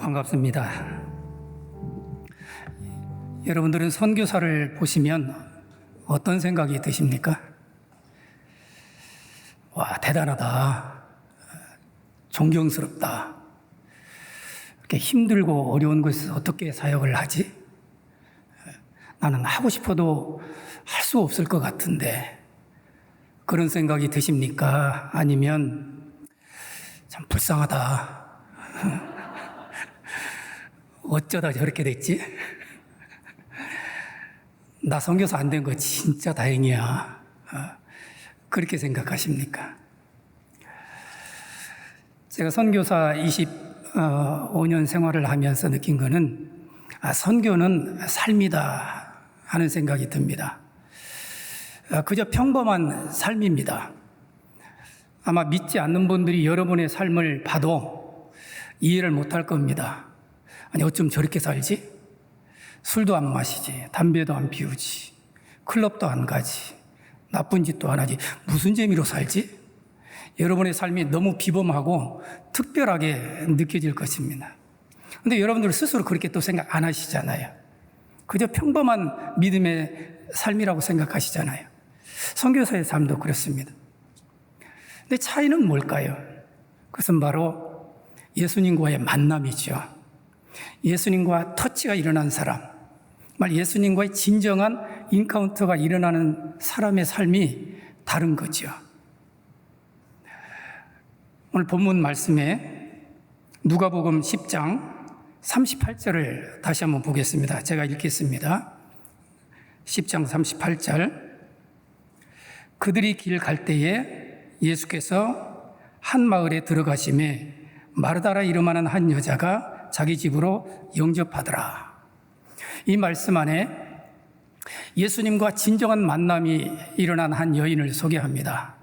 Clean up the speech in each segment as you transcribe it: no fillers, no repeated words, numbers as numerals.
반갑습니다. 여러분들은 선교사를 보시면 어떤 생각이 드십니까? 와, 대단하다. 존경스럽다. 이렇게 힘들고 어려운 곳에서 어떻게 사역을 하지? 나는 하고 싶어도 할 수 없을 것 같은데. 그런 생각이 드십니까? 아니면 참 불쌍하다. 어쩌다 저렇게 됐지? 나 선교사 안 된 거 진짜 다행이야. 그렇게 생각하십니까? 제가 선교사 25년 생활을 하면서 느낀 거는 선교는 삶이다 하는 생각이 듭니다. 그저 평범한 삶입니다. 아마 믿지 않는 분들이 여러분의 삶을 봐도 이해를 못할 겁니다. 아니, 어쩜 저렇게 살지? 술도 안 마시지, 담배도 안 피우지, 클럽도 안 가지, 나쁜 짓도 안 하지, 무슨 재미로 살지? 여러분의 삶이 너무 비범하고 특별하게 느껴질 것입니다. 근데 여러분들 스스로 그렇게 또 생각 안 하시잖아요. 그저 평범한 믿음의 삶이라고 생각하시잖아요. 선교사의 삶도 그렇습니다. 근데 차이는 뭘까요? 그것은 바로 예수님과의 만남이죠. 예수님과 터치가 일어난 사람, 정말 예수님과의 진정한 인카운터가 일어나는 사람의 삶이 다른 거죠. 오늘 본문 말씀에 누가복음 10장 38절을 다시 한번 보겠습니다. 제가 읽겠습니다. 10장 38절. 그들이 길 갈 때에 예수께서 한 마을에 들어가심에 마르다라 이름하는 한 여자가 자기 집으로 영접하더라. 이 말씀 안에 예수님과 진정한 만남이 일어난 한 여인을 소개합니다.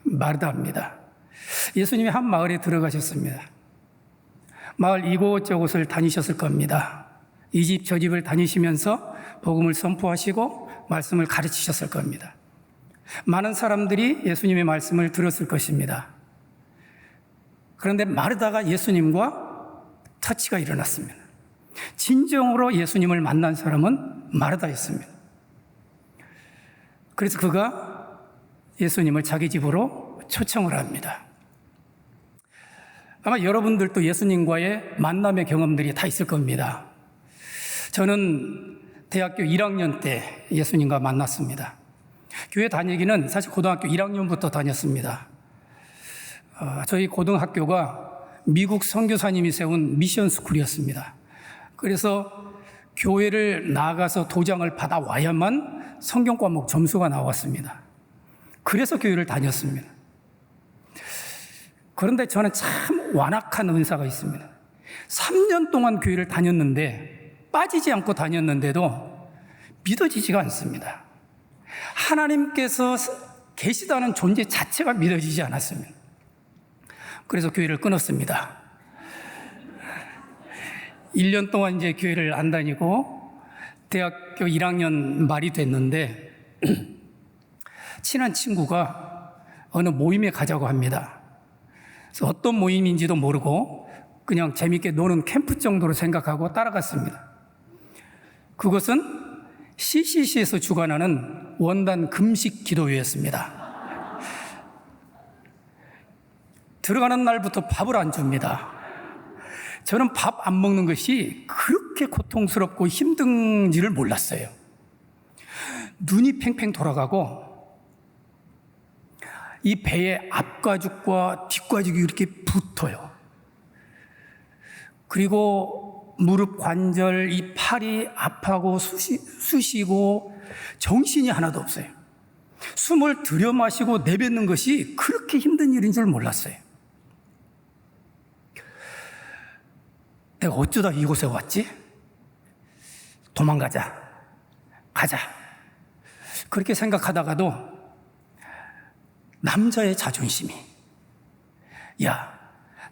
마르다입니다. 예수님이 한 마을에 들어가셨습니다. 마을 이곳저곳을 다니셨을 겁니다. 이 집 저 집을 다니시면서 복음을 선포하시고 말씀을 가르치셨을 겁니다. 많은 사람들이 예수님의 말씀을 들었을 것입니다. 그런데 마르다가 예수님과 터치가 일어났습니다. 진정으로 예수님을 만난 사람은 마르다였습니다. 그래서 그가 예수님을 자기 집으로 초청을 합니다. 아마 여러분들도 예수님과의 만남의 경험들이 다 있을 겁니다. 저는 대학교 1학년 때 예수님과 만났습니다. 교회 다니기는 사실 고등학교 1학년부터 다녔습니다. 저희 고등학교가 미국 선교사님이 세운 미션 스쿨이었습니다. 그래서 교회를 나가서 도장을 받아와야만 성경 과목 점수가 나왔습니다. 그래서 교회를 다녔습니다. 그런데 저는 참 완악한 은사가 있습니다. 3년 동안 교회를 다녔는데, 빠지지 않고 다녔는데도 믿어지지가 않습니다. 하나님께서 계시다는 존재 자체가 믿어지지 않았습니다. 그래서 교회를 끊었습니다. 1년 동안 이제 교회를 안 다니고 대학교 1학년 말이 됐는데 친한 친구가 어느 모임에 가자고 합니다. 그래서 어떤 모임인지도 모르고 그냥 재밌게 노는 캠프 정도로 생각하고 따라갔습니다. 그것은 CCC에서 주관하는 원단 금식 기도회였습니다. 들어가는 날부터 밥을 안 줍니다. 저는 밥 안 먹는 것이 그렇게 고통스럽고 힘든지를 몰랐어요. 눈이 팽팽 돌아가고 이 배의 앞가죽과 뒷가죽이 이렇게 붙어요. 그리고 무릎 관절, 이 팔이 아파하고 쑤시고 정신이 하나도 없어요. 숨을 들여 마시고 내뱉는 것이 그렇게 힘든 일인 줄 몰랐어요. 내가 어쩌다 이곳에 왔지? 도망가자. 가자. 그렇게 생각하다가도 남자의 자존심이, 야,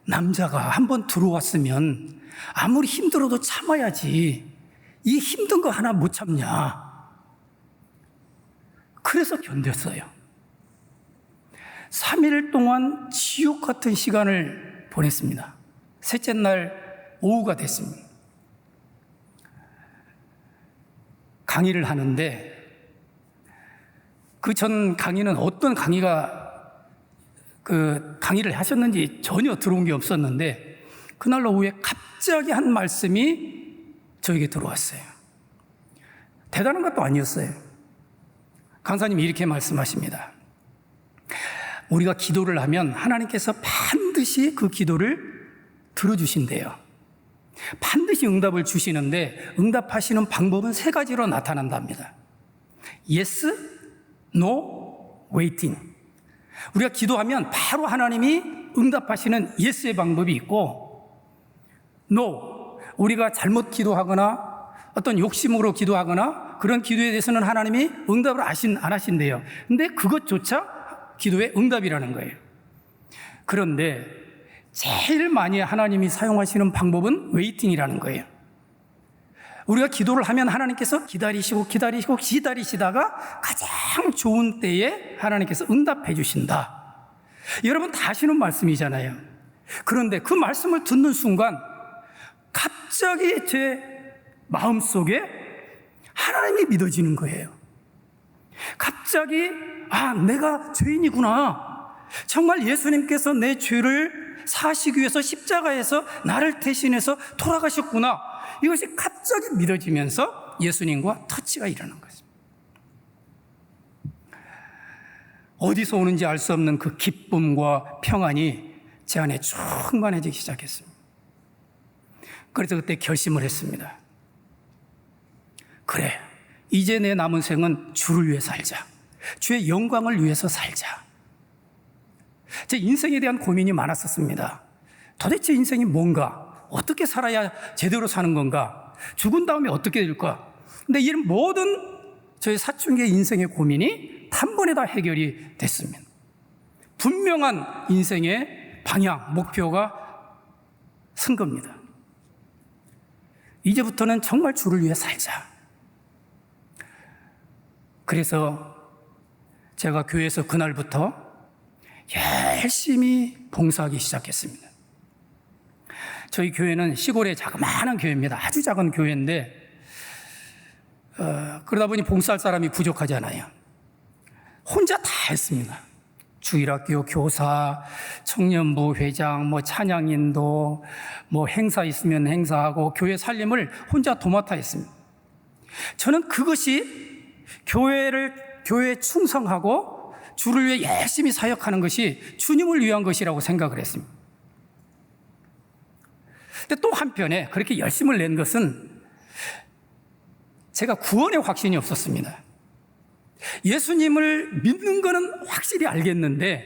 남자가 한번 들어왔으면 아무리 힘들어도 참아야지. 이 힘든 거 하나 못 참냐. 그래서 견뎠어요. 3일 동안 지옥 같은 시간을 보냈습니다. 셋째 날 오후가 됐습니다. 강의를 하는데 그 전 강의는 어떤 강의를 하셨는지 전혀 들어온 게 없었는데 그날 오후에 갑자기 한 말씀이 저에게 들어왔어요. 대단한 것도 아니었어요. 강사님이 이렇게 말씀하십니다. 우리가 기도를 하면 하나님께서 반드시 그 기도를 들어주신대요. 반드시 응답을 주시는데 응답하시는 방법은 3가지로 나타난답니다. Yes, No, Waiting. 우리가 기도하면 바로 하나님이 응답하시는 Yes의 방법이 있고 No, 우리가 잘못 기도하거나 어떤 욕심으로 기도하거나 그런 기도에 대해서는 하나님이 응답을 안 하신대요. 근데 그것조차 기도의 응답이라는 거예요. 그런데 제일 많이 하나님이 사용하시는 방법은 웨이팅이라는 거예요. 우리가 기도를 하면 하나님께서 기다리시다가 가장 좋은 때에 하나님께서 응답해 주신다. 여러분 다 아시는 말씀이잖아요. 그런데 그 말씀을 듣는 순간 갑자기 제 마음속에 하나님이 믿어지는 거예요. 갑자기 내가 죄인이구나. 정말 예수님께서 내 죄를 사시기 위해서 십자가에서 나를 대신해서 돌아가셨구나. 이것이 갑자기 믿어지면서 예수님과 터치가 일어난 것입니다. 어디서 오는지 알 수 없는 그 기쁨과 평안이 제 안에 충만해지기 시작했습니다. 그래서 그때 결심을 했습니다. 그래, 이제 내 남은 생은 주를 위해 살자. 주의 영광을 위해서 살자. 제 인생에 대한 고민이 많았었습니다. 도대체 인생이 뭔가? 어떻게 살아야 제대로 사는 건가? 죽은 다음에 어떻게 될까? 근데 이런 모든 저희 사춘기의 인생의 고민이 단번에 다 해결이 됐습니다. 분명한 인생의 방향, 목표가 선 겁니다. 이제부터는 정말 주를 위해 살자. 그래서 제가 교회에서 그날부터 열심히 봉사하기 시작했습니다. 저희 교회는 시골의 자그마한 교회입니다. 아주 작은 교회인데 그러다 보니 봉사할 사람이 부족하잖아요. 혼자 다 했습니다. 주일학교 교사, 청년부 회장, 찬양인도, 행사 있으면 행사하고 교회 살림을 혼자 도맡아 했습니다. 저는 그것이 교회에 충성하고 주를 위해 열심히 사역하는 것이 주님을 위한 것이라고 생각을 했습니다. 근데 또 한편에 그렇게 열심을 낸 것은 제가 구원의 확신이 없었습니다. 예수님을 믿는 거는 확실히 알겠는데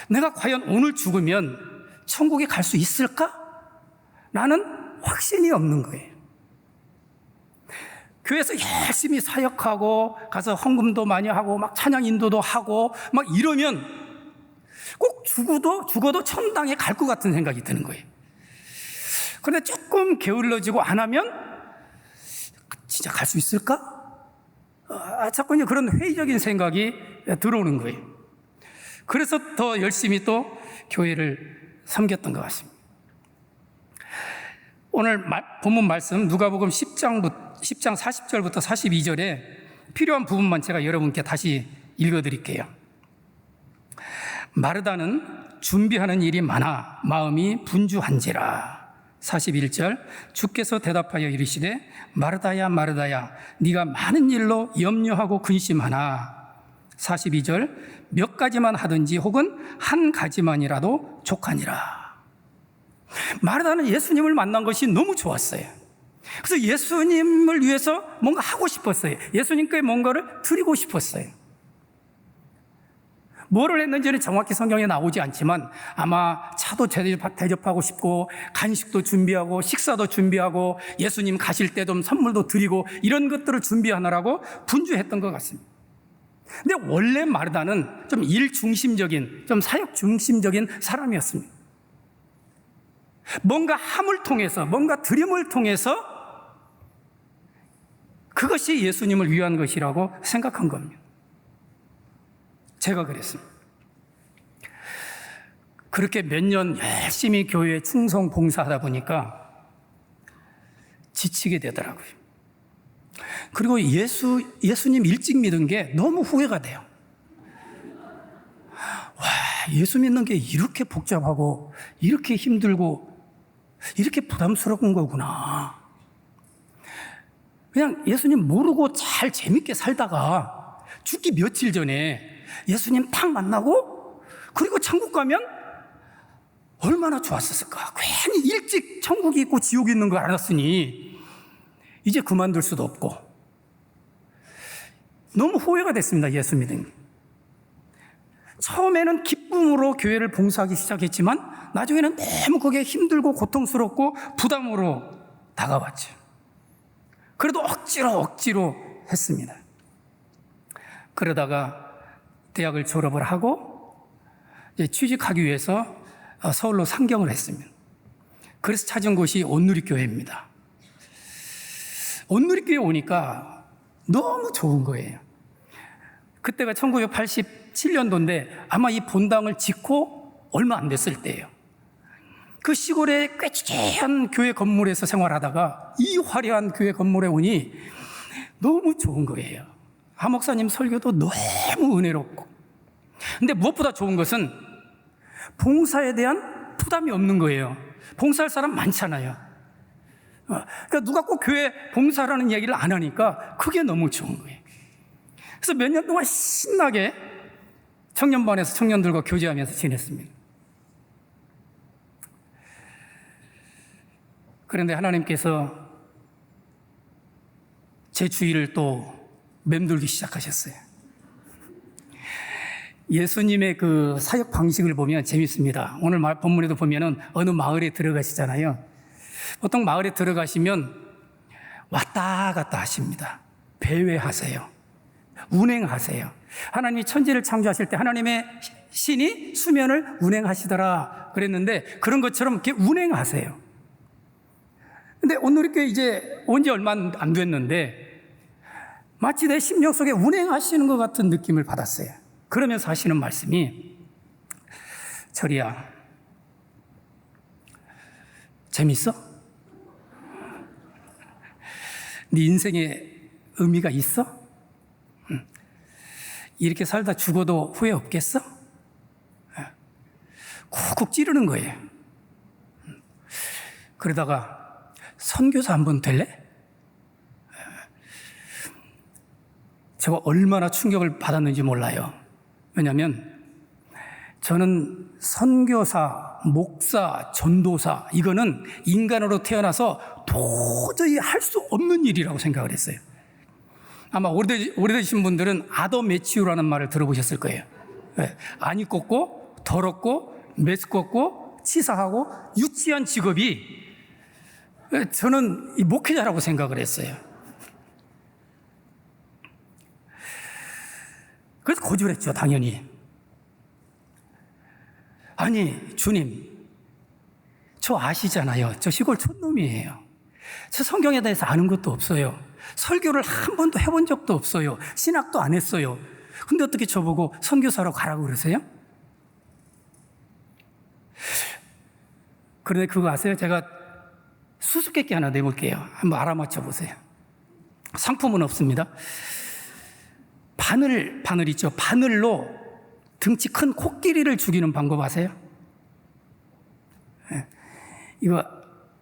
내가 과연 오늘 죽으면 천국에 갈 수 있을까? 라는 확신이 없는 거예요. 교회에서 열심히 사역하고 가서 헌금도 많이 하고 찬양 인도도 하고 이러면 꼭 죽어도 천당에 갈 것 같은 생각이 드는 거예요. 그런데 조금 게을러지고 안 하면 진짜 갈 수 있을까? 자꾸 그런 회의적인 생각이 들어오는 거예요. 그래서 더 열심히 또 교회를 섬겼던 것 같습니다. 오늘 본문 말씀 누가복음 10장 40절부터 42절에 필요한 부분만 제가 여러분께 다시 읽어드릴게요. 마르다는 준비하는 일이 많아 마음이 분주한지라. 41절 주께서 대답하여 이르시되 마르다야 마르다야 네가 많은 일로 염려하고 근심하나. 42절 몇 가지만 하든지 혹은 한 가지만이라도 족하니라. 마르다는 예수님을 만난 것이 너무 좋았어요. 그래서 예수님을 위해서 뭔가 하고 싶었어요. 예수님께 뭔가를 드리고 싶었어요. 뭐를 했는지는 정확히 성경에 나오지 않지만 아마 차도 대접하고 싶고 간식도 준비하고 식사도 준비하고 예수님 가실 때 좀 선물도 드리고 이런 것들을 준비하느라고 분주했던 것 같습니다. 근데 원래 마르다는 좀 일중심적인, 좀 사역 중심적인 사람이었습니다. 뭔가 함을 통해서, 뭔가 드림을 통해서 그것이 예수님을 위한 것이라고 생각한 겁니다. 제가 그랬습니다. 그렇게 몇 년 열심히 교회에 충성 봉사하다 보니까 지치게 되더라고요. 그리고 예수님 일찍 믿은 게 너무 후회가 돼요. 와, 예수 믿는 게 이렇게 복잡하고 이렇게 힘들고 이렇게 부담스러운 거구나. 그냥 예수님 모르고 잘 재밌게 살다가 죽기 며칠 전에 예수님 탁 만나고 그리고 천국 가면 얼마나 좋았었을까. 괜히 일찍 천국이 있고 지옥이 있는 걸 알았으니 이제 그만둘 수도 없고 너무 후회가 됐습니다. 예수 믿은 게. 처음에는 기쁨으로 교회를 봉사하기 시작했지만 나중에는 너무 그게 힘들고 고통스럽고 부담으로 다가왔죠. 그래도 억지로 했습니다. 그러다가 대학을 졸업을 하고 이제 취직하기 위해서 서울로 상경을 했습니다. 그래서 찾은 곳이 온누리교회입니다. 온누리교회 오니까 너무 좋은 거예요. 그때가 1987년도인데 아마 이 본당을 짓고 얼마 안 됐을 때예요. 그 시골의 꾀지한 교회 건물에서 생활하다가 이 화려한 교회 건물에 오니 너무 좋은 거예요. 하 목사님 설교도 너무 은혜롭고. 근데 무엇보다 좋은 것은 봉사에 대한 부담이 없는 거예요. 봉사할 사람 많잖아요. 그러니까 누가 꼭 교회 봉사라는 얘기를 안 하니까 그게 너무 좋은 거예요. 그래서 몇 년 동안 신나게 청년반에서 청년들과 교제하면서 지냈습니다. 그런데 하나님께서 제 주위를 또 맴돌기 시작하셨어요. 예수님의 그 사역 방식을 보면 재밌습니다. 오늘 본문에도 보면은 어느 마을에 들어가시잖아요. 보통 마을에 들어가시면 왔다 갔다 하십니다. 배회하세요. 운행하세요. 하나님이 천지를 창조하실 때 하나님의 신이 수면을 운행하시더라 그랬는데 그런 것처럼 이렇게 운행하세요. 근데 온누리교회 이제 온 지 얼마 안 됐는데 마치 내 심령 속에 운행하시는 것 같은 느낌을 받았어요. 그러면서 하시는 말씀이 철이야, 재밌어? 네 인생에 의미가 있어? 이렇게 살다 죽어도 후회 없겠어? 쿡쿡 찌르는 거예요. 그러다가 선교사 한번 될래? 제가 얼마나 충격을 받았는지 몰라요. 왜냐하면 저는 선교사, 목사, 전도사 이거는 인간으로 태어나서 도저히 할 수 없는 일이라고 생각을 했어요. 아마 오래되신 분들은 아더 매치우라는 말을 들어보셨을 거예요. 안이 꺾고 더럽고 메스껍고 치사하고 유치한 직업이 저는 이 목회자라고 생각을 했어요. 그래서 거절했죠, 당연히. 아니, 주님, 저 아시잖아요. 저 시골 촌놈이에요. 저 성경에 대해서 아는 것도 없어요. 설교를 한 번도 해본 적도 없어요. 신학도 안 했어요. 근데 어떻게 저보고 선교사로 가라고 그러세요? 그런데 그거 아세요? 제가 수수께끼 하나 내볼게요. 한번 알아맞혀 보세요. 상품은 없습니다. 바늘 있죠. 바늘로 등치 큰 코끼리를 죽이는 방법 아세요? 이거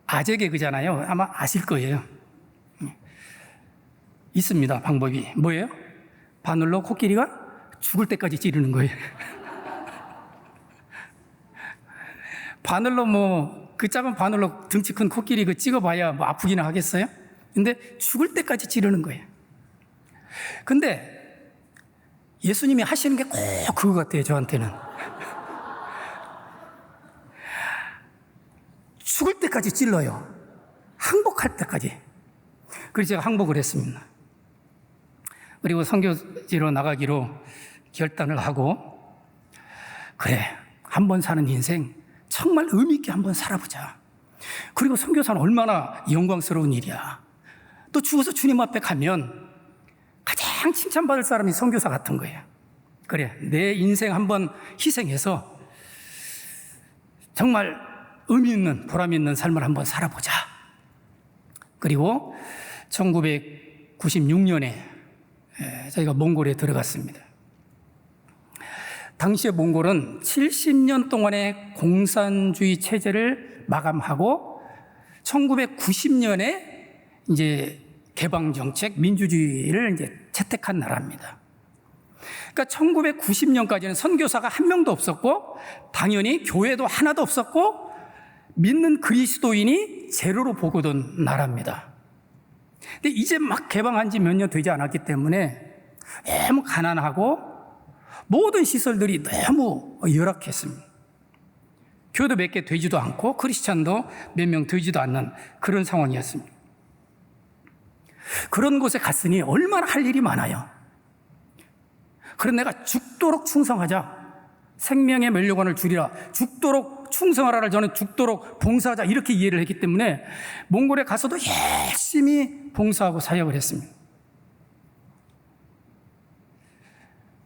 아재 개그잖아요. 아마 아실 거예요. 있습니다. 방법이. 뭐예요? 바늘로 코끼리가 죽을 때까지 찌르는 거예요. 바늘로 그 작은 바늘로 등치 큰 코끼리 그 찍어봐야 뭐 아프기나 하겠어요? 근데 죽을 때까지 찌르는 거예요. 근데 예수님이 하시는 게 꼭 그거 같아요, 저한테는. 죽을 때까지 찔러요. 항복할 때까지. 그래서 제가 항복을 했습니다. 그리고 선교지로 나가기로 결단을 하고, 그래, 한 번 사는 인생 정말 의미 있게 한번 살아보자. 그리고 선교사는 얼마나 영광스러운 일이야. 또 죽어서 주님 앞에 가면 가장 칭찬받을 사람이 선교사 같은 거예요. 그래, 내 인생 한번 희생해서 정말 의미 있는, 보람 있는 삶을 한번 살아보자. 그리고 1996년에 저희가 몽골에 들어갔습니다. 당시에 몽골은 70년 동안의 공산주의 체제를 마감하고 1990년에 이제 개방 정책, 민주주의를 이제 채택한 나라입니다. 그러니까 1990년까지는 선교사가 한 명도 없었고, 당연히 교회도 하나도 없었고, 믿는 그리스도인이 제로로 보고던 나라입니다. 근데 이제 막 개방한 지 몇 년 되지 않았기 때문에 너무 가난하고 모든 시설들이 너무 열악했습니다. 교회도 몇 개 되지도 않고 크리스찬도 몇 명 되지도 않는 그런 상황이었습니다. 그런 곳에 갔으니 얼마나 할 일이 많아요. 그래서 내가 죽도록 충성하자, 생명의 면류관을 주리라, 죽도록 충성하라를 저는 죽도록 봉사하자, 이렇게 이해를 했기 때문에 몽골에 가서도 열심히 봉사하고 사역을 했습니다.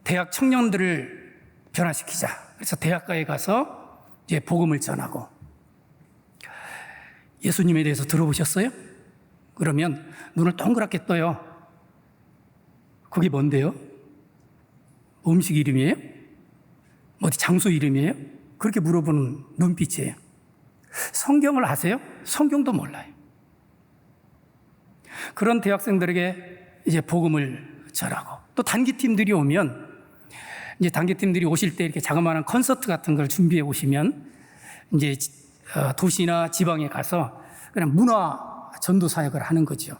대학 청년들을 변화시키자. 그래서 대학가에 가서 이제 복음을 전하고, 예수님에 대해서 들어보셨어요? 그러면 눈을 동그랗게 떠요. 그게 뭔데요? 음식 이름이에요? 어디 장소 이름이에요? 그렇게 물어보는 눈빛이에요. 성경을 아세요? 성경도 몰라요. 그런 대학생들에게 이제 복음을 전하고, 또 단기팀들이 오면, 이제 단기팀들이 오실 때 이렇게 자그마한 콘서트 같은 걸 준비해 오시면 이제 도시나 지방에 가서 그냥 문화 전도 사역을 하는 거죠.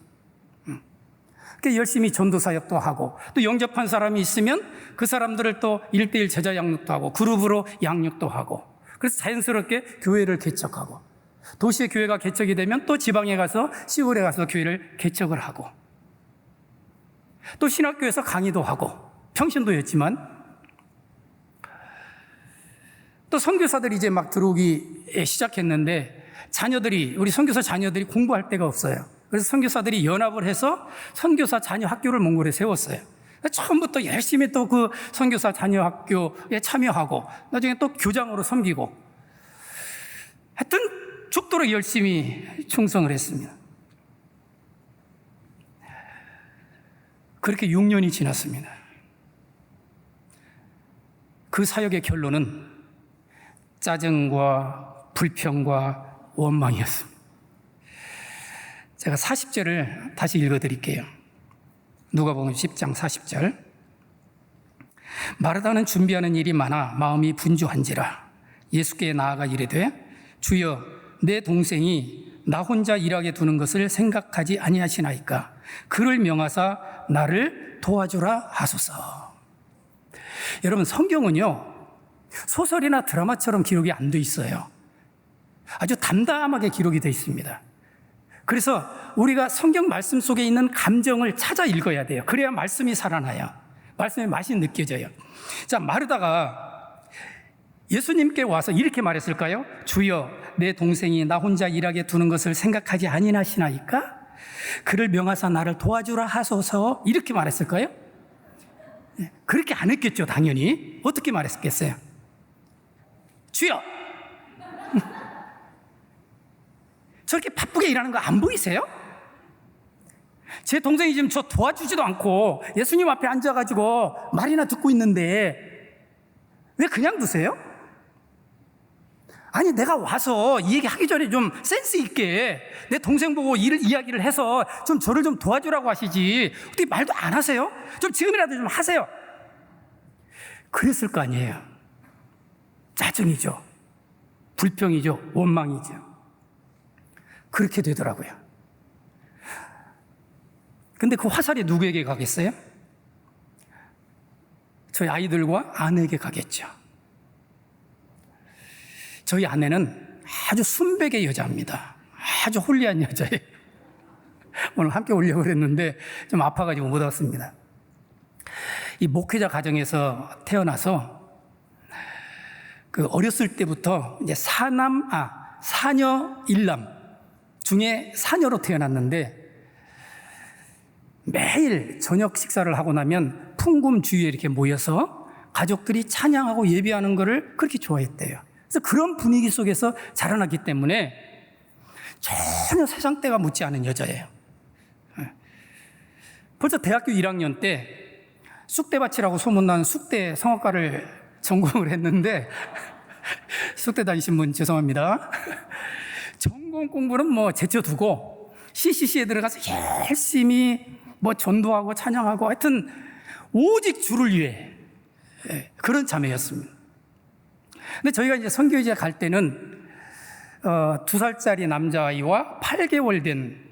그러니까 열심히 전도 사역도 하고, 또 영접한 사람이 있으면 그 사람들을 또 1:1 제자 양육도 하고, 그룹으로 양육도 하고, 그래서 자연스럽게 교회를 개척하고, 도시의 교회가 개척이 되면 또 지방에 가서 시골에 가서 교회를 개척을 하고, 또 신학교에서 강의도 하고, 평신도였지만, 또 선교사들이 이제 막 들어오기 시작했는데, 우리 선교사 자녀들이 공부할 데가 없어요. 그래서 선교사들이 연합을 해서 선교사 자녀 학교를 몽골에 세웠어요. 처음부터 열심히 또 그 선교사 자녀 학교에 참여하고, 나중에 또 교장으로 섬기고, 하여튼 죽도록 열심히 충성을 했습니다. 그렇게 6년이 지났습니다. 그 사역의 결론은 짜증과 불평과 원망이었습니다. 제가 40절을 다시 읽어드릴게요. 누가복음 10장 40절. 마르다는 준비하는 일이 많아 마음이 분주한지라 예수께 나아가 이르되, 주여, 내 동생이 나 혼자 일하게 두는 것을 생각하지 아니하시나이까? 그를 명하사 나를 도와주라 하소서. 여러분, 성경은요, 소설이나 드라마처럼 기록이 안 돼 있어요. 아주 담담하게 기록이 되어 있습니다. 그래서 우리가 성경 말씀 속에 있는 감정을 찾아 읽어야 돼요. 그래야 말씀이 살아나요. 말씀의 맛이 느껴져요. 자, 마르다가 예수님께 와서 이렇게 말했을까요? 주여, 내 동생이 나 혼자 일하게 두는 것을 생각하지 아니하시나이까? 그를 명하사 나를 도와주라 하소서, 이렇게 말했을까요? 그렇게 안 했겠죠, 당연히. 어떻게 말했겠어요? 주여! 저렇게 바쁘게 일하는 거 안 보이세요? 제 동생이 지금 저 도와주지도 않고 예수님 앞에 앉아가지고 말이나 듣고 있는데 왜 그냥 두세요? 아니, 내가 와서 이 얘기 하기 전에 좀 센스 있게 내 동생 보고 이야기를 해서 좀 저를 좀 도와주라고 하시지, 어떻게 말도 안 하세요? 좀 지금이라도 좀 하세요. 그랬을 거 아니에요. 짜증이죠, 불평이죠, 원망이죠. 그렇게 되더라고요. 근데 그 화살이 누구에게 가겠어요? 저희 아이들과 아내에게 가겠죠. 저희 아내는 아주 순백의 여자입니다. 아주 홀리한 여자예요. 오늘 함께 오려고 그랬는데 좀 아파가지고 못 왔습니다. 이 목회자 가정에서 태어나서 그 어렸을 때부터 이제 사녀 일남 중에 사녀로 태어났는데, 매일 저녁 식사를 하고 나면 풍금 주위에 이렇게 모여서 가족들이 찬양하고 예배하는 것을 그렇게 좋아했대요. 그래서 그런 분위기 속에서 자라났기 때문에 전혀 세상 때가 묻지 않은 여자예요. 벌써 대학교 1학년 때 쑥대밭이라고 소문난 쑥대 성악과를 전공을 했는데 쑥대 다니신 분 죄송합니다. 전공 공부는 뭐 제쳐두고 CCC에 들어가서 열심히 뭐 전도하고 찬양하고 하여튼 오직 주를 위해 그런 자매였습니다. 근데 저희가 이제 선교지에 갈 때는 2살짜리 남자아이와 8개월 된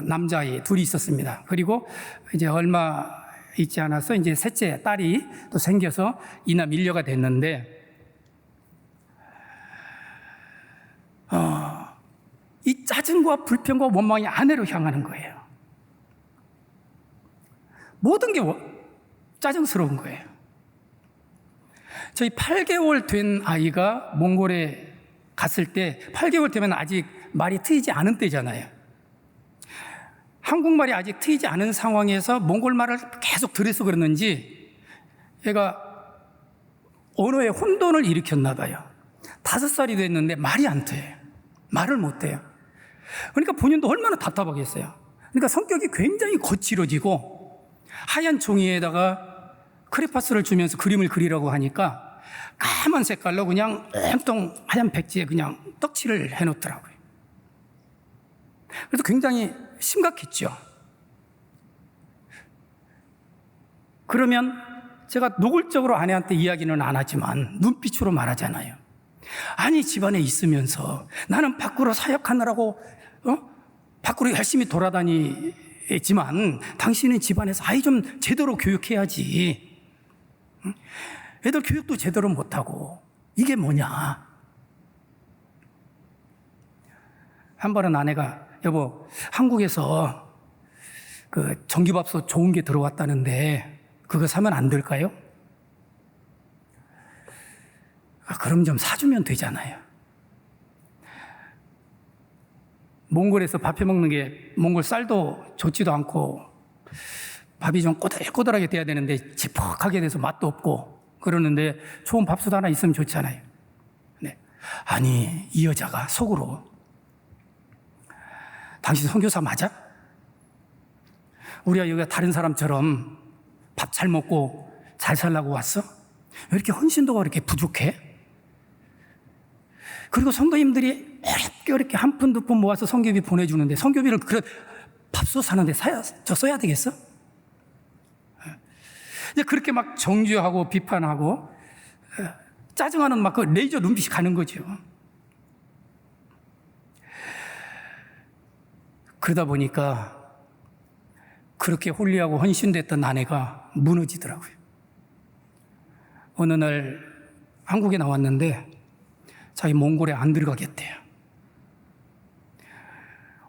남자아이 둘이 있었습니다. 그리고 이제 얼마 있지 않아서 이제 셋째 딸이 또 생겨서 이나 밀려가 됐는데 이 짜증과 불평과 원망이 아내로 향하는 거예요. 모든 게 짜증스러운 거예요. 저희 8개월 된 아이가 몽골에 갔을 때 8개월 되면 아직 말이 트이지 않은 때잖아요. 한국말이 아직 트이지 않은 상황에서 몽골 말을 계속 들어서 그러는지 얘가 언어에 혼돈을 일으켰나 봐요. 5살이 됐는데 말이 안 돼요. 말을 못 해요. 그러니까 본인도 얼마나 답답하겠어요. 그러니까 성격이 굉장히 거칠어지고 하얀 종이에다가 크레파스를 주면서 그림을 그리라고 하니까 까만 색깔로 그냥 온통 하얀 백지에 그냥 떡칠을 해놓더라고요. 그래서 굉장히 심각했죠. 그러면 제가 노골적으로 아내한테 이야기는 안 하지만 눈빛으로 말하잖아요. 아니 집안에 있으면서 나는 밖으로 사역하느라고 밖으로 열심히 돌아다니지만 당신은 집안에서 아이 좀 제대로 교육해야지. 애들 교육도 제대로 못하고 이게 뭐냐. 한 번은 아내가 여보 한국에서 그 전기밥솥 좋은 게 들어왔다는데 그거 사면 안 될까요? 그럼 좀 사주면 되잖아요. 몽골에서 밥해 먹는 게 몽골 쌀도 좋지도 않고 밥이 좀 꼬들꼬들하게 돼야 되는데 지퍽하게 돼서 맛도 없고 그러는데 좋은 밥솥 하나 있으면 좋잖아요. 네. 아니 이 여자가 속으로 당신 선교사 맞아? 우리가 여기가 다른 사람처럼 밥 잘 먹고 잘 살라고 왔어? 왜 이렇게 헌신도가 이렇게 부족해? 그리고 성도님들이 어렵게 한 푼 두 푼 모아서 성교비 보내주는데 성교비를 그래 밥솥 사는데 써야 되겠어? 이제 그렇게 막 정죄하고 비판하고 짜증하는 막 그 레이저 눈빛이 가는 거죠. 그러다 보니까 그렇게 홀리하고 헌신됐던 아내가 무너지더라고요. 어느 날 한국에 나왔는데 자기 몽골에 안 들어가겠대요.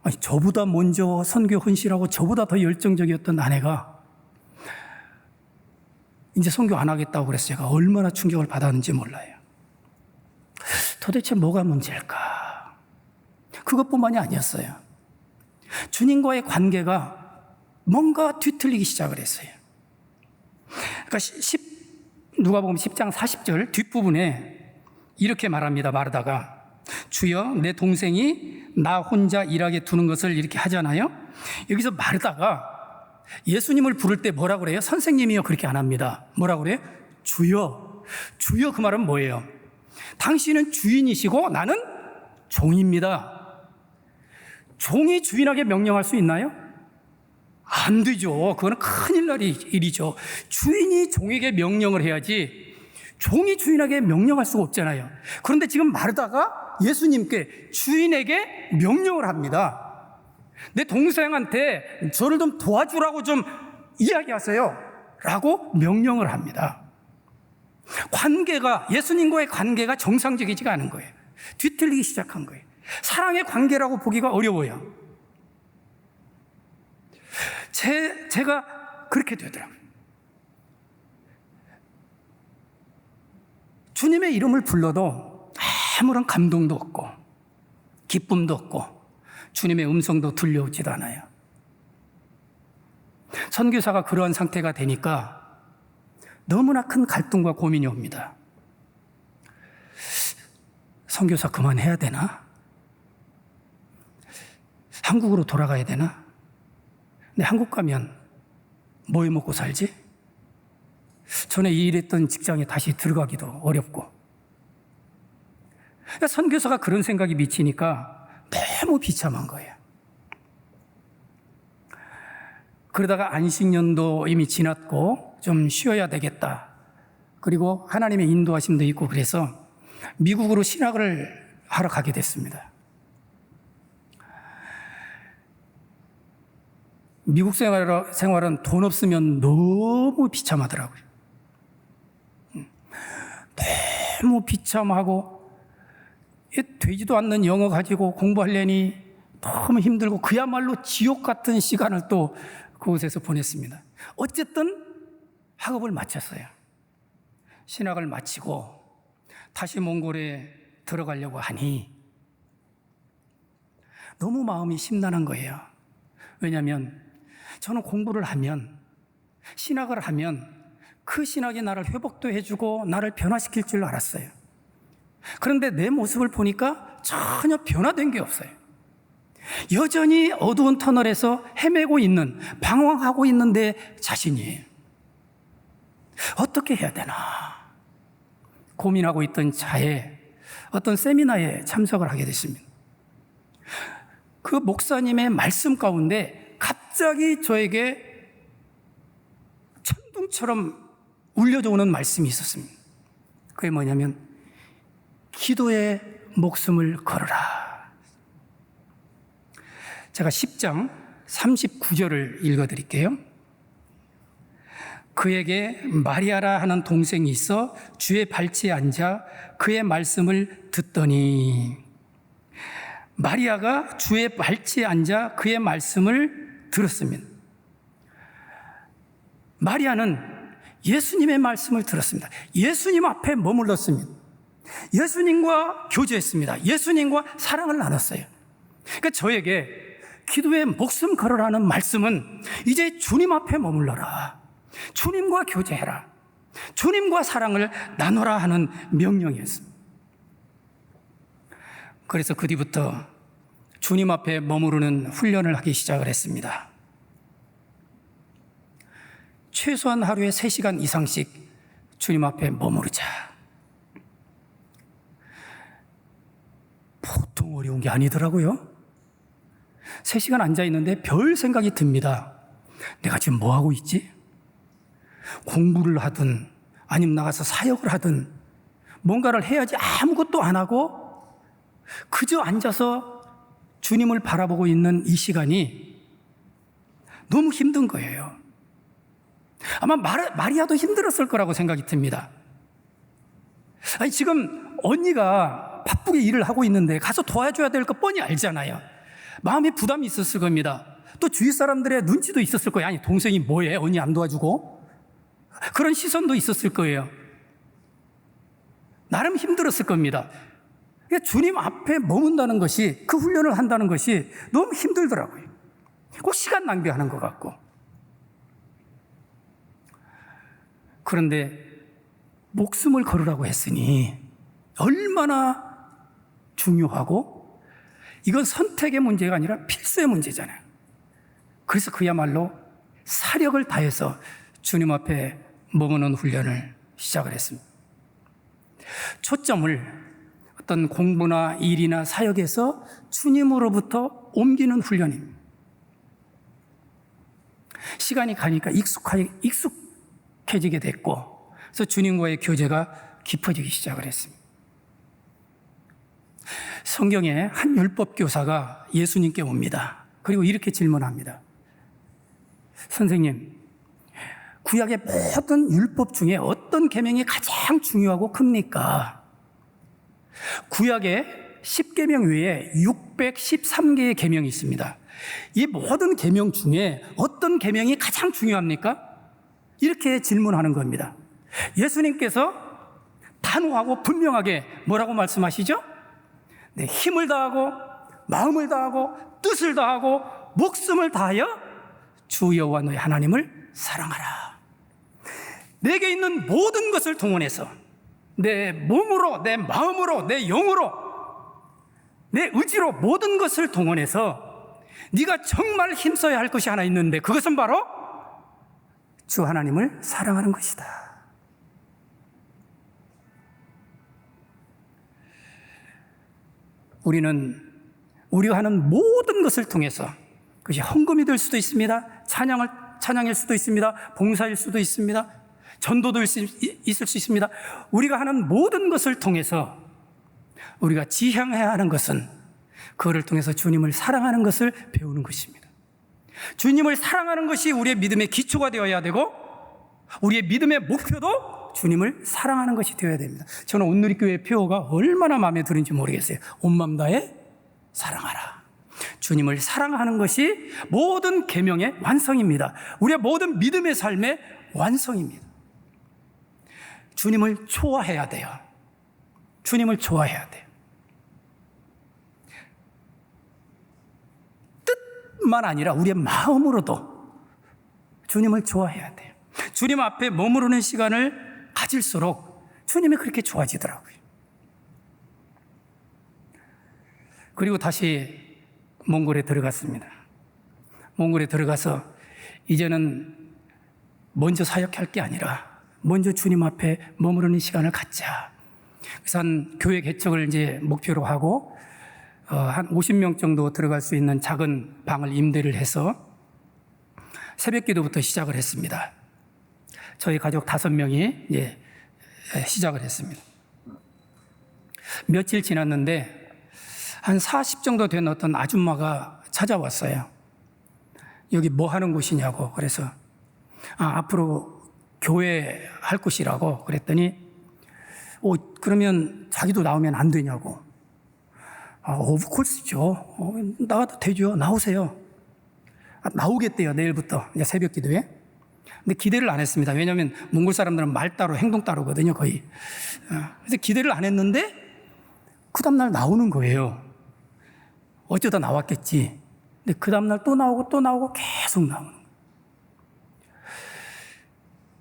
아니, 저보다 먼저 선교 헌신하고 저보다 더 열정적이었던 아내가 이제 선교 안 하겠다고 그래서 제가 얼마나 충격을 받았는지 몰라요. 도대체 뭐가 문제일까? 그것뿐만이 아니었어요. 주님과의 관계가 뭔가 뒤틀리기 시작을 했어요. 그러니까 누가복음 10장 40절 뒷부분에 이렇게 말합니다. 마르다가 주여 내 동생이 나 혼자 일하게 두는 것을 이렇게 하잖아요. 여기서 마르다가 예수님을 부를 때 뭐라고 그래요? 선생님이요 그렇게 안 합니다. 뭐라고 그래요? 주여. 주여 그 말은 뭐예요? 당신은 주인이시고 나는 종입니다. 종이 주인에게 명령할 수 있나요? 안 되죠. 그거는 큰일 날 일이죠. 주인이 종에게 명령을 해야지 종이 주인에게 명령할 수가 없잖아요. 그런데 지금 마르다가 예수님께 주인에게 명령을 합니다. 내 동생한테 저를 좀 도와주라고 좀 이야기하세요 라고 명령을 합니다. 관계가 예수님과의 관계가 정상적이지가 않은 거예요. 뒤틀리기 시작한 거예요. 사랑의 관계라고 보기가 어려워요. 제가 그렇게 되더라고요. 주님의 이름을 불러도 아무런 감동도 없고 기쁨도 없고 주님의 음성도 들려오지도 않아요. 선교사가 그러한 상태가 되니까 너무나 큰 갈등과 고민이 옵니다. 선교사 그만해야 되나? 한국으로 돌아가야 되나? 근데 한국 가면 뭐 해 먹고 살지? 전에 일했던 직장에 다시 들어가기도 어렵고. 그러니까 선교사가 그런 생각이 미치니까 너무 비참한 거예요. 그러다가 안식년도 이미 지났고 좀 쉬어야 되겠다. 그리고 하나님의 인도하심도 있고 그래서 미국으로 신학을 하러 가게 됐습니다. 미국 생활은 돈 없으면 너무 비참하더라고요. 너무 비참하고 되지도 않는 영어 가지고 공부하려니 너무 힘들고 그야말로 지옥 같은 시간을 또 그곳에서 보냈습니다. 어쨌든 학업을 마쳤어요. 신학을 마치고 다시 몽골에 들어가려고 하니 너무 마음이 심란한 거예요. 왜냐하면 저는 공부를 하면, 신학을 하면 그 신학이 나를 회복도 해주고 나를 변화시킬 줄 알았어요. 그런데 내 모습을 보니까 전혀 변화된 게 없어요. 여전히 어두운 터널에서 헤매고 있는, 방황하고 있는 내 자신이에요. 어떻게 해야 되나 고민하고 있던 차에 어떤 세미나에 참석을 하게 됐습니다. 그 목사님의 말씀 가운데 갑자기 저에게 천둥처럼 울려져 오는 말씀이 있었습니다. 그게 뭐냐면 기도에 목숨을 걸어라. 제가 10장 39절을 읽어드릴게요. 그에게 마리아라 하는 동생이 있어 주의 발치에 앉아 그의 말씀을 듣더니, 마리아가 주의 발치에 앉아 그의 말씀을 들었습니다. 마리아는 예수님의 말씀을 들었습니다. 예수님 앞에 머물렀습니다. 예수님과 교제했습니다. 예수님과 사랑을 나눴어요. 그러니까 저에게 기도에 목숨 걸어라는 말씀은 이제 주님 앞에 머물러라, 주님과 교제해라, 주님과 사랑을 나눠라 하는 명령이었습니다. 그래서 그 뒤부터 주님 앞에 머무르는 훈련을 하기 시작을 했습니다. 최소한 하루에 3시간 이상씩 주님 앞에 머무르자. 보통 어려운 게 아니더라고요. 3시간 앉아있는데 별 생각이 듭니다. 내가 지금 뭐 하고 있지? 공부를 하든 아니면 나가서 사역을 하든 뭔가를 해야지 아무것도 안 하고 그저 앉아서 주님을 바라보고 있는 이 시간이 너무 힘든 거예요. 아마 마리아도 힘들었을 거라고 생각이 듭니다. 아니, 지금 언니가 바쁘게 일을 하고 있는데 가서 도와줘야 될 거 뻔히 알잖아요. 마음에 부담이 있었을 겁니다. 또 주위 사람들의 눈치도 있었을 거예요. 아니, 동생이 뭐해? 언니 안 도와주고? 그런 시선도 있었을 거예요. 나름 힘들었을 겁니다. 주님 앞에 머문다는 것이, 그 훈련을 한다는 것이 너무 힘들더라고요. 꼭 시간 낭비하는 것 같고. 그런데 목숨을 걸으라고 했으니 얼마나 중요하고, 이건 선택의 문제가 아니라 필수의 문제잖아요. 그래서 그야말로 사력을 다해서 주님 앞에 머무는 훈련을 시작을 했습니다. 초점을 어떤 공부나 일이나 사역에서 주님으로부터 옮기는 훈련입니다. 시간이 가니까 익숙해지게 됐고, 그래서 주님과의 교제가 깊어지기 시작을 했습니다. 성경에 한 율법 교사가 예수님께 옵니다. 그리고 이렇게 질문합니다. 선생님, 구약의 모든 율법 중에 어떤 계명이 가장 중요하고 큽니까? 구약의 10계명 외에 613개의 계명이 있습니다. 이 모든 계명 중에 어떤 계명이 가장 중요합니까? 이렇게 질문하는 겁니다. 예수님께서 단호하고 분명하게 뭐라고 말씀하시죠? 네, 힘을 다하고 마음을 다하고 뜻을 다하고 목숨을 다하여 주 여호와 너의 하나님을 사랑하라. 내게 있는 모든 것을 동원해서 내 몸으로, 내 마음으로, 내 영으로, 내 의지로 모든 것을 동원해서 네가 정말 힘써야 할 것이 하나 있는데 그것은 바로 주 하나님을 사랑하는 것이다. 우리가 하는 모든 것을 통해서, 그것이 헌금이 될 수도 있습니다. 찬양일 수도 있습니다. 봉사일 수도 있습니다. 전도도 있을 수 있습니다. 우리가 하는 모든 것을 통해서 우리가 지향해야 하는 것은 그거를 통해서 주님을 사랑하는 것을 배우는 것입니다. 주님을 사랑하는 것이 우리의 믿음의 기초가 되어야 되고, 우리의 믿음의 목표도 주님을 사랑하는 것이 되어야 됩니다. 저는 온누리교회 표어가 얼마나 마음에 드는지 모르겠어요. 온 마음 다해 사랑하라. 주님을 사랑하는 것이 모든 계명의 완성입니다. 우리의 모든 믿음의 삶의 완성입니다. 주님을 좋아해야 돼요. 주님을 좋아해야 돼요. 뜻만 아니라 우리의 마음으로도 주님을 좋아해야 돼요. 주님 앞에 머무르는 시간을 가질수록 주님이 그렇게 좋아지더라고요. 그리고 다시 몽골에 들어갔습니다. 몽골에 들어가서 이제는 먼저 사역할 게 아니라 먼저 주님 앞에 머무르는 시간을 갖자. 그래서 한 교회 개척을 이제 목표로 하고 한 50명 정도 들어갈 수 있는 작은 방을 임대를 해서 새벽 기도부터 시작을 했습니다. 저희 가족 5명이 이제 시작을 했습니다. 며칠 지났는데 한 40 정도 된 어떤 아줌마가 찾아왔어요. 여기 뭐 하는 곳이냐고. 그래서 앞으로 교회 할 곳이라고 그랬더니 그러면 자기도 나오면 안 되냐고. 오브 콜스죠. 나와도 되죠. 나오세요. 나오겠대요. 내일부터 이제 새벽 기도에. 근데 기대를 안 했습니다. 왜냐하면 몽골 사람들은 말 따로 행동 따로거든요, 거의. 그래서 기대를 안 했는데 그 다음날 나오는 거예요. 어쩌다 나왔겠지. 근데 그 다음날 또 나오고 계속 나오는 거예요.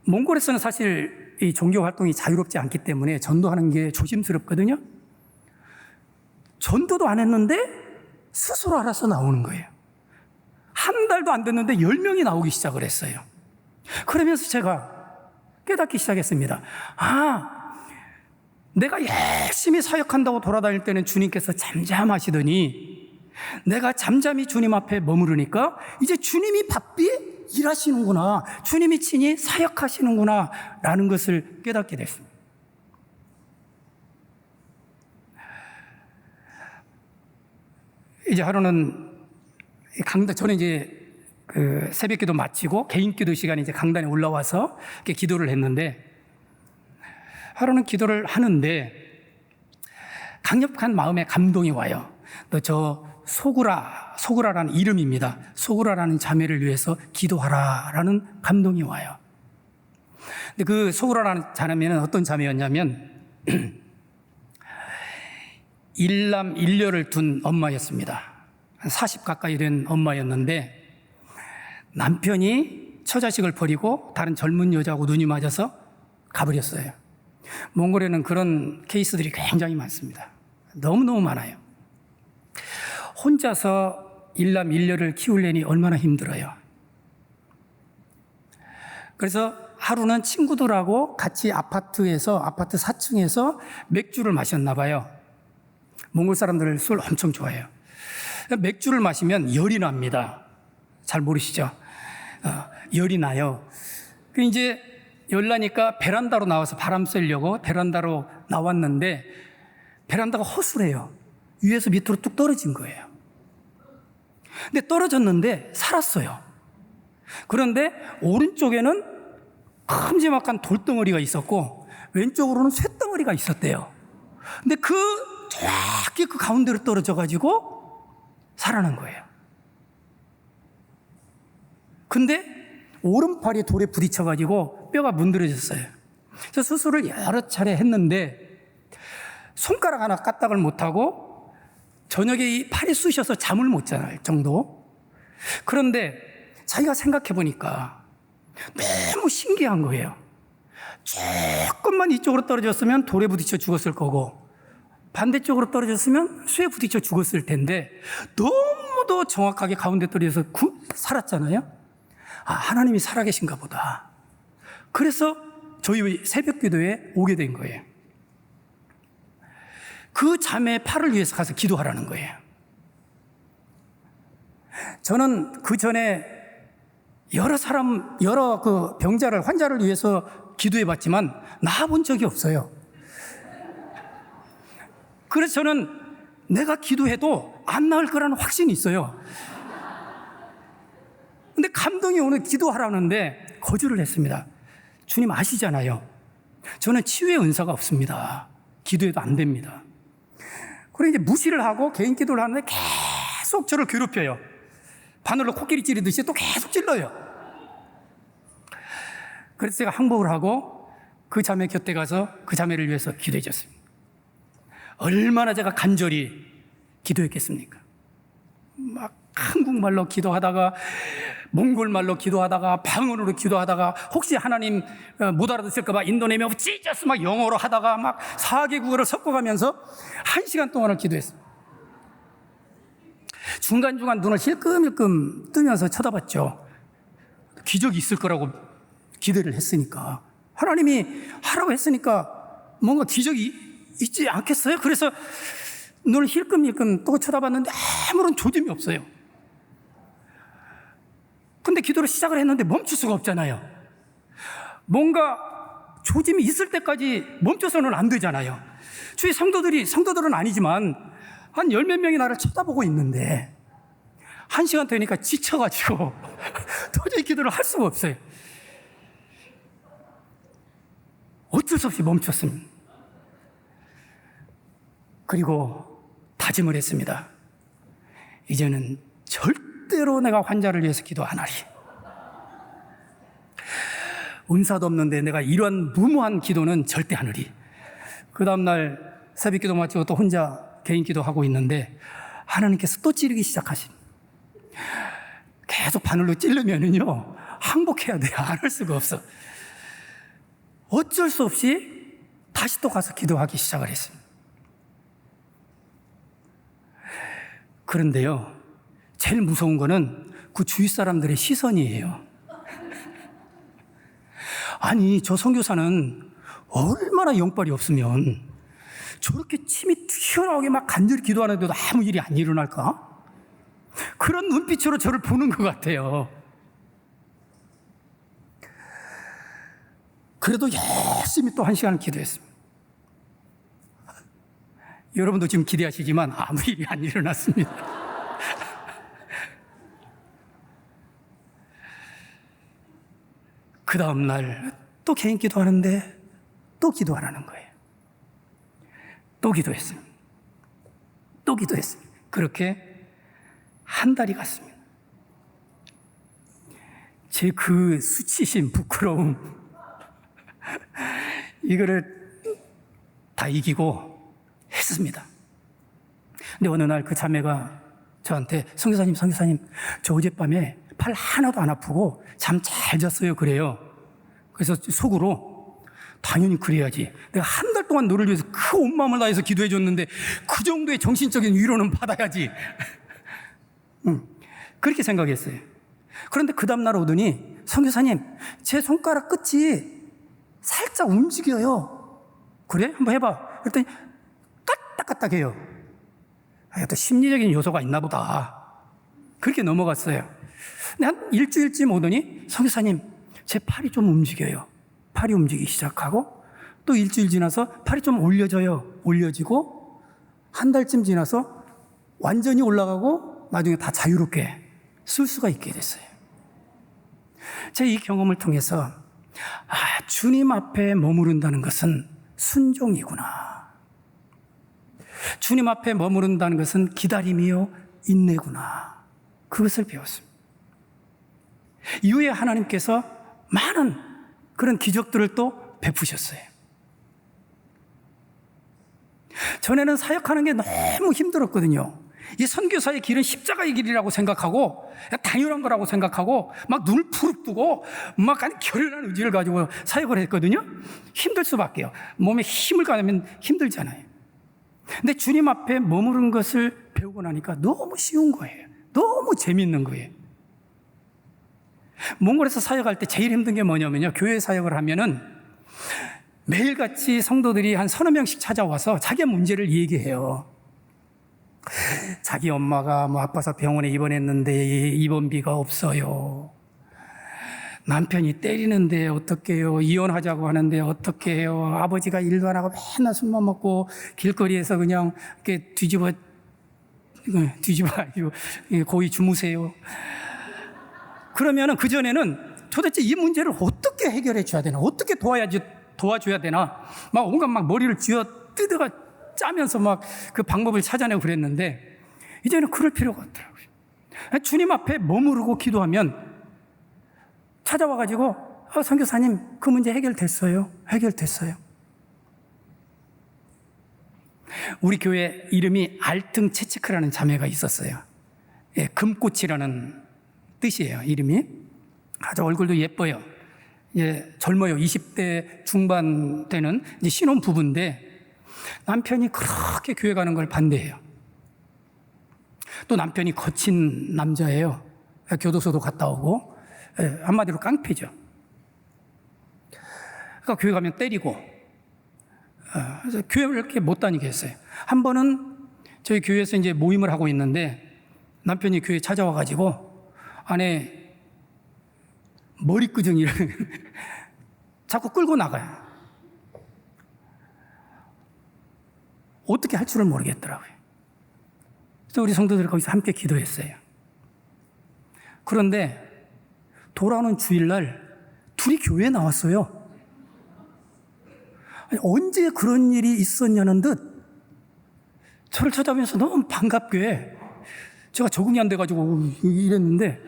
몽골에서는 사실 이 종교 활동이 자유롭지 않기 때문에 전도하는 게 조심스럽거든요. 전도도 안 했는데 스스로 알아서 나오는 거예요. 한 달도 안 됐는데 10명이 나오기 시작을 했어요. 그러면서 제가 깨닫기 시작했습니다. 내가 열심히 사역한다고 돌아다닐 때는 주님께서 잠잠하시더니 내가 잠잠히 주님 앞에 머무르니까 이제 주님이 바삐 일하시는구나. 주님이 친히 사역하시는구나 라는 것을 깨닫게 됐습니다. 이제 하루는 저는 이제 그 새벽 기도 마치고 개인 기도 시간에 이제 강단에 올라와서 이렇게 기도를 했는데, 하루는 기도를 하는데 강력한 마음의 감동이 와요. 저 소구라라는 이름입니다. 소구라라는 자매를 위해서 기도하라라는 감동이 와요. 근데 그 소구라라는 자매는 어떤 자매였냐면 일남 일녀를 둔 엄마였습니다. 한 40 가까이 된 엄마였는데 남편이 처자식을 버리고 다른 젊은 여자하고 눈이 맞아서 가버렸어요. 몽골에는 그런 케이스들이 굉장히 많습니다. 너무너무 많아요. 혼자서 일남 일녀를 키우려니 얼마나 힘들어요. 그래서 하루는 친구들하고 같이 아파트 4층에서 맥주를 마셨나 봐요. 몽골 사람들 술 엄청 좋아해요. 맥주를 마시면 열이 납니다. 잘 모르시죠? 열이 나요. 이제 열 나니까 베란다로 나와서 바람 쐬려고 베란다로 나왔는데 베란다가 허술해요. 위에서 밑으로 뚝 떨어진 거예요. 근데 떨어졌는데 살았어요. 그런데 오른쪽에는 큼지막한 돌덩어리가 있었고 왼쪽으로는 쇳덩어리가 있었대요. 근데 정확히 그 가운데로 떨어져가지고 살아난 거예요. 근데 오른팔이 돌에 부딪혀가지고 뼈가 문드러졌어요. 그래서 수술을 여러 차례 했는데 손가락 하나 까딱을 못하고 저녁에 이 팔이 쑤셔서 잠을 못 잘 정도. 그런데 자기가 생각해 보니까 너무 신기한 거예요. 조금만 이쪽으로 떨어졌으면 돌에 부딪혀 죽었을 거고 반대쪽으로 떨어졌으면 쇠에 부딪혀 죽었을 텐데 너무도 정확하게 가운데 떨어져서 살았잖아요. 아, 하나님이 살아계신가 보다. 그래서 저희 새벽 기도에 오게 된 거예요. 그 자매의 팔을 위해서 가서 기도하라는 거예요. 저는 그 전에 여러 그 병자를, 환자를 위해서 기도해 봤지만 나아본 적이 없어요. 그래서 저는 내가 기도해도 안 나을 거라는 확신이 있어요. 근데 감동이 오늘 기도하라는데 거절을 했습니다. 주님 아시잖아요. 저는 치유의 은사가 없습니다. 기도해도 안 됩니다. 그래서 이제 무시를 하고 개인 기도를 하는데 계속 저를 괴롭혀요. 바늘로 코끼리 찌르듯이 또 계속 찔러요. 그래서 제가 항복을 하고 그 자매 곁에 가서 그 자매를 위해서 기도해 줬습니다. 얼마나 제가 간절히 기도했겠습니까? 막 한국말로 기도하다가 몽골말로 기도하다가 방언으로 기도하다가 혹시 하나님 못 알아듣을까 봐 인도네미아 찢어서 막 영어로 하다가 막 4개국어를 섞어가면서 1시간 동안을 기도했습니다. 중간중간 눈을 힐끔힐끔 뜨면서 쳐다봤죠. 기적이 있을 거라고 기대를 했으니까, 하나님이 하라고 했으니까 뭔가 기적이 있지 않겠어요? 그래서 눈을 힐끔힐끔 또 쳐다봤는데 아무런 조짐이 없어요. 근데 기도를 시작을 했는데 멈출 수가 없잖아요. 뭔가 조짐이 있을 때까지 멈춰서는 안 되잖아요. 주위 성도들은 아니지만 한 열 몇 명이 나를 쳐다보고 있는데 1시간 되니까 지쳐가지고 도저히 기도를 할 수가 없어요. 어쩔 수 없이 멈췄습니다. 그리고 다짐을 했습니다. 이제는 절대로 내가 환자를 위해서 기도 안 하리. 은사도 없는데 내가 이런 무모한 기도는 절대 안 하리. 그 다음날 새벽 기도 마치고 또 혼자 개인 기도하고 있는데 하나님께서 또 찌르기 시작하신. 계속 바늘로 찌르면은요, 항복해야 돼요. 안 할 수가 없어. 어쩔 수 없이 다시 또 가서 기도하기 시작을 했습니다. 그런데요, 제일 무서운 거는 그 주위 사람들의 시선이에요. 아니, 저 선교사는 얼마나 영빨이 없으면 저렇게 침이 튀어나오게 막 간절히 기도하는데도 아무 일이 안 일어날까? 그런 눈빛으로 저를 보는 것 같아요. 그래도 열심히 또 1시간을 기도했습니다. 여러분도 지금 기대하시지만 아무 일이 안 일어났습니다. 그 다음날 또 개인 기도하는데 또 기도하라는 거예요. 또 기도했습니다. 또 기도했습니다. 그렇게 한 달이 갔습니다. 제 그 수치심, 부끄러움, 이거를 다 이기고 했습니다. 근데 어느 날 그 자매가 저한테 선교사님, 저 어젯밤에 팔 하나도 안 아프고 잠 잘 잤어요. 그래요. 그래서 속으로 당연히 그래야지. 내가 한 달 동안 너를 위해서 그 온 마음을 다해서 기도해 줬는데 그 정도의 정신적인 위로는 받아야지. 그렇게 생각했어요. 그런데 그 다음날 오더니 선교사님, 제 손가락 끝이 살짝 움직여요. 그래? 한번 해봐. 그랬더니 까딱까딱해요. 또 심리적인 요소가 있나 보다. 그렇게 넘어갔어요. 근데 한 일주일쯤 오더니 선교사님, 제 팔이 좀 움직여요. 팔이 움직이기 시작하고 또 일주일 지나서 팔이 좀 올려지고 한 달쯤 지나서 완전히 올라가고 나중에 다 자유롭게 쓸 수가 있게 됐어요. 제 이 경험을 통해서 주님 앞에 머무른다는 것은 순종이구나. 주님 앞에 머무른다는 것은 기다림이요 인내구나. 그것을 배웠습니다. 이후에 하나님께서 많은 그런 기적들을 또 베푸셨어요. 전에는 사역하는 게 너무 힘들었거든요. 이 선교사의 길은 십자가의 길이라고 생각하고 당연한 거라고 생각하고 막 눈을 부릅뜨고 막 결연한 의지를 가지고 사역을 했거든요. 힘들 수밖에요. 몸에 힘을 가하면 힘들잖아요. 근데 주님 앞에 머무른 것을 배우고 나니까 너무 쉬운 거예요. 너무 재밌는 거예요. 몽골에서 사역할 때 제일 힘든 게 뭐냐면요, 교회 사역을 하면은 매일같이 성도들이 한 서너 명씩 찾아와서 자기 문제를 얘기해요. 자기 엄마가 아파서 병원에 입원했는데 입원비가 없어요. 남편이 때리는데 어떡해요. 이혼하자고 하는데 어떡해요. 아버지가 일도 안 하고 맨날 술만 먹고 길거리에서 그냥 이렇게 뒤집어 거의 주무세요. 그러면은 그전에는 도대체 이 문제를 어떻게 해결해 줘야 되나, 어떻게 도와줘야 되나, 막 온갖 머리를 쥐어 뜯어가 짜면서 막 그 방법을 찾아내고 그랬는데, 이제는 그럴 필요가 없더라고요. 주님 앞에 머무르고 기도하면 찾아와가지고, 선교사님, 그 문제 해결됐어요. 우리 교회 이름이 알퉁체치크라는 자매가 있었어요. 예, 금꽃이라는 뜻이에요, 이름이. 아주 얼굴도 예뻐요. 예, 젊어요. 20대 중반 되는 이제 신혼 부부인데, 남편이 그렇게 교회 가는 걸 반대해요. 또 남편이 거친 남자예요. 교도소도 갔다 오고, 예, 한마디로 깡패죠. 그러니까 교회 가면 때리고, 그래서 교회를 이렇게 못 다니게 했어요. 한 번은 저희 교회에서 이제 모임을 하고 있는데, 남편이 교회 찾아와가지고, 안에 머리끄정이를 자꾸 끌고 나가요. 어떻게 할 줄을 모르겠더라고요. 그래서 우리 성도들 거기서 함께 기도했어요. 그런데 돌아오는 주일날 둘이 교회에 나왔어요. 아니, 언제 그런 일이 있었냐는 듯 저를 찾아오면서 너무 반갑게, 제가 적응이 안 돼가지고 이랬는데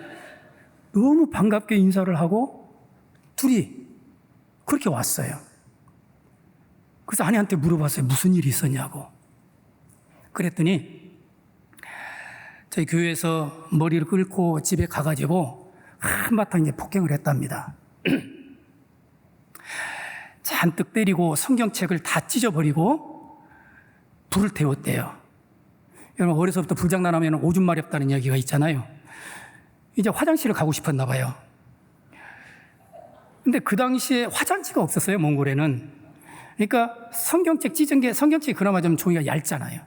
너무 반갑게 인사를 하고 둘이 그렇게 왔어요. 그래서 아내한테 물어봤어요. 무슨 일이 있었냐고. 그랬더니 저희 교회에서 머리를 끌고 집에 가가지고 한바탕 이제 폭행을 했답니다. 잔뜩 때리고 성경책을 다 찢어버리고 불을 태웠대요. 여러분, 어려서부터 불장난하면 오줌 마렵다는 이야기가 있잖아요. 이제 화장실을 가고 싶었나 봐요. 근데 그 당시에 화장지가 없었어요, 몽골에는. 그러니까 성경책 찢은 게, 성경책이 그나마 좀 종이가 얇잖아요.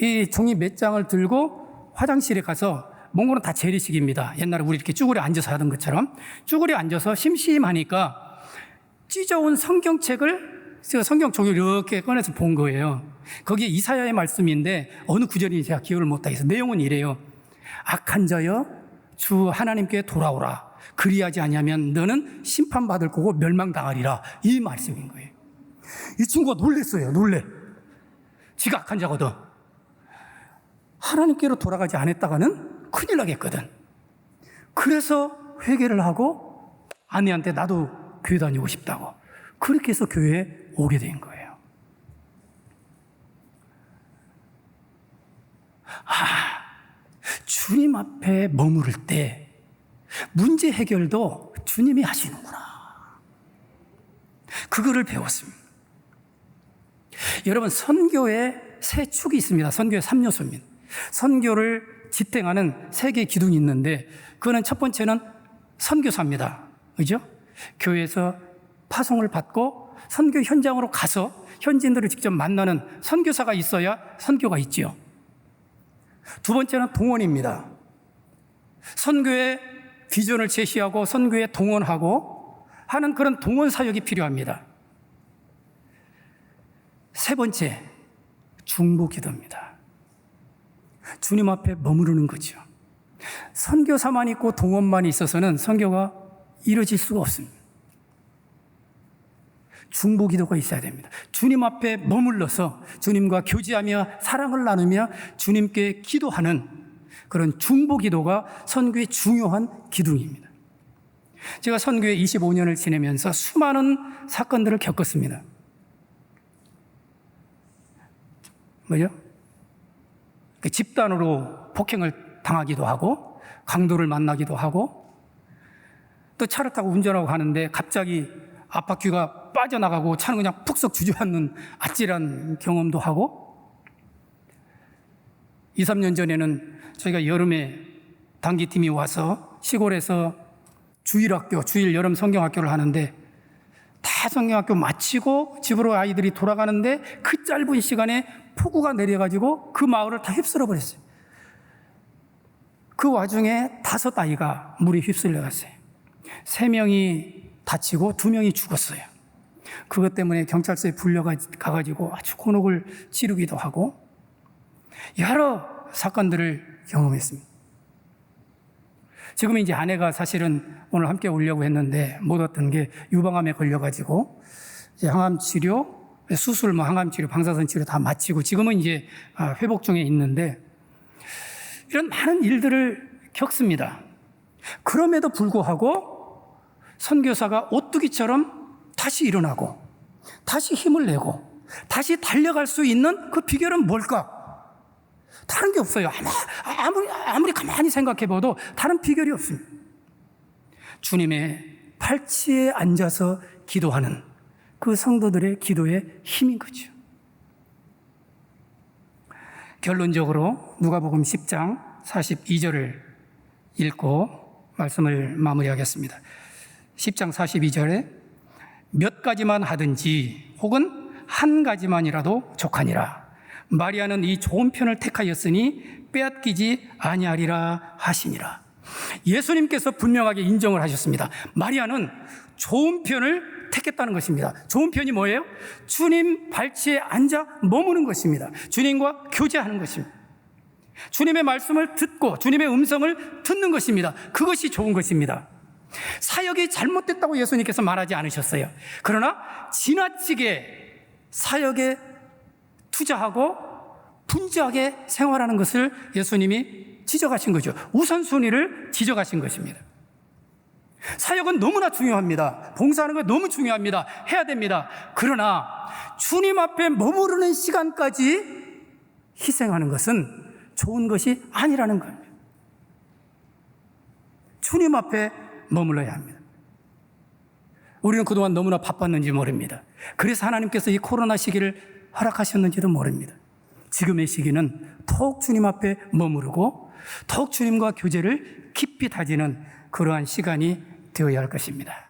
이 종이 몇 장을 들고 화장실에 가서, 몽골은 다 재래식입니다. 옛날에 우리 이렇게 쭈그려 앉아서 하던 것처럼 쭈그려 앉아서 심심하니까 찢어온 성경책을, 성경 종이를 이렇게 꺼내서 본 거예요. 거기에 이사야의 말씀인데 어느 구절인지 제가 기억을 못하겠어요. 내용은 이래요. 악한 자여 주 하나님께 돌아오라. 그리하지 아니하면 너는 심판받을 거고 멸망당하리라. 이 말씀인 거예요. 이 친구가 놀랬어요. 지가 악한 자거든. 하나님께로 돌아가지 않았다가는 큰일 나겠거든. 그래서 회개를 하고 아내한테 나도 교회 다니고 싶다고, 그렇게 해서 교회에 오게 된 거예요. 주님 앞에 머무를 때 문제 해결도 주님이 하시는구나. 그거를 배웠습니다. 여러분, 선교에 세 축이 있습니다. 선교의 3요소입니다. 선교를 지탱하는 세 개의 기둥이 있는데, 그거는 첫 번째는 선교사입니다. 그죠? 교회에서 파송을 받고 선교 현장으로 가서 현지인들을 직접 만나는 선교사가 있어야 선교가 있지요. 두 번째는 동원입니다. 선교의 비전을 제시하고 선교에 동원하고 하는 그런 동원 사역이 필요합니다. 세 번째, 중보 기도입니다. 주님 앞에 머무르는 거죠. 선교사만 있고 동원만 있어서는 선교가 이루어질 수가 없습니다. 중보 기도가 있어야 됩니다. 주님 앞에 머물러서 주님과 교제하며 사랑을 나누며 주님께 기도하는 그런 중보 기도가 선교의 중요한 기둥입니다. 제가 선교에 25년을 지내면서 수많은 사건들을 겪었습니다. 뭐죠? 집단으로 폭행을 당하기도 하고, 강도를 만나기도 하고, 또 차를 타고 운전하고 가는데 갑자기 앞바퀴가 빠져나가고 차는 그냥 푹썩 주저앉는 아찔한 경험도 하고, 2, 3년 전에는 저희가 여름에 단기팀이 와서 시골에서 주일 여름 성경학교를 하는데 다 성경학교 마치고 집으로 아이들이 돌아가는데 그 짧은 시간에 폭우가 내려가지고 그 마을을 다 휩쓸어 버렸어요. 그 와중에 5 아이가 물에 휩쓸려 갔어요. 3명이 다치고 2명이 죽었어요. 그것 때문에 경찰서에 불려가가지고 아주 곤혹을 치르기도 하고 여러 사건들을 경험했습니다. 지금 이제 아내가 사실은 오늘 함께 오려고 했는데 못 왔던 게 유방암에 걸려가지고 이제 항암 치료, 수술, 항암 치료, 방사선 치료 다 마치고 지금은 이제 회복 중에 있는데 이런 많은 일들을 겪습니다. 그럼에도 불구하고 선교사가 오뚜기처럼 다시 일어나고 다시 힘을 내고 다시 달려갈 수 있는 그 비결은 뭘까? 다른 게 없어요. 아무리 가만히 생각해 봐도 다른 비결이 없습니다. 주님의 팔치에 앉아서 기도하는 그 성도들의 기도의 힘인 거죠. 결론적으로 누가복음 10장 42절을 읽고 말씀을 마무리하겠습니다. 10장 42절에 몇 가지만 하든지 혹은 한 가지만이라도 족하니라. 마리아는 이 좋은 편을 택하였으니 빼앗기지 아니하리라 하시니라. 예수님께서 분명하게 인정을 하셨습니다. 마리아는 좋은 편을 택했다는 것입니다. 좋은 편이 뭐예요? 주님 발치에 앉아 머무는 것입니다. 주님과 교제하는 것입니다. 주님의 말씀을 듣고 주님의 음성을 듣는 것입니다. 그것이 좋은 것입니다. 사역이 잘못됐다고 예수님께서 말하지 않으셨어요. 그러나 지나치게 사역에 투자하고 분주하게 생활하는 것을 예수님이 지적하신 거죠. 우선순위를 지적하신 것입니다. 사역은 너무나 중요합니다. 봉사하는 건 너무 중요합니다. 해야 됩니다. 그러나 주님 앞에 머무르는 시간까지 희생하는 것은 좋은 것이 아니라는 겁니다. 주님 앞에 머물러야 합니다. 우리는 그동안 너무나 바빴는지 모릅니다. 그래서 하나님께서 이 코로나 시기를 허락하셨는지도 모릅니다. 지금의 시기는 더욱 주님 앞에 머무르고 더욱 주님과 교제를 깊이 다지는 그러한 시간이 되어야 할 것입니다.